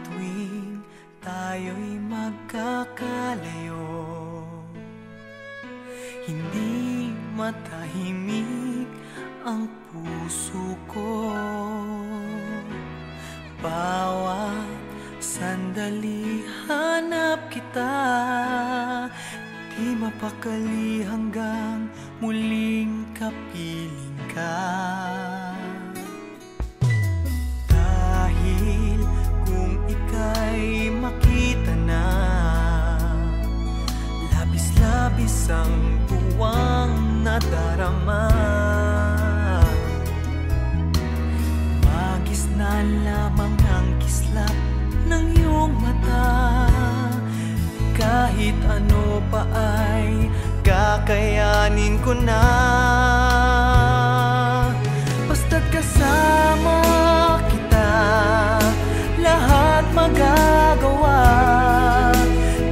tuwing tayo'y magkakalayo, hindi matahimik ang puso ko. Bawat sandali hanap kita, di mapakali hanggang muling kapiling ka. Dahil kung ika'y makita na, labis-labis ang tuwang nadarama. Magis na lamang ang kislap ng iyong mata, kahit ano pa ay kakayanin ko na. Basta't kasama kita, lahat magagawa,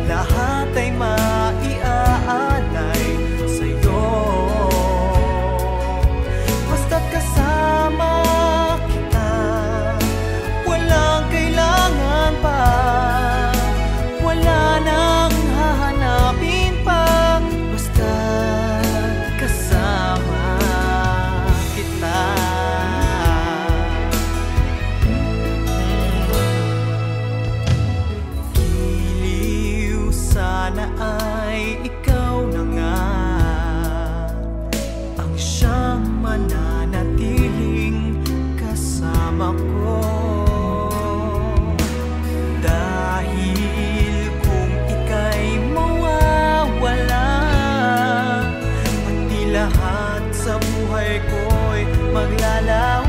lahat ay maiaalay sa'yo. Basta't kasama kita, walang kailangan pa, wala nang hahanapin pa. Basta't kasama kita. Giliw sana ay ikaw na nga ang siyang mananatiling kasama ko. Dahil kung ika'y mawawala, pati lahat sa buhay ko'y maglalawala.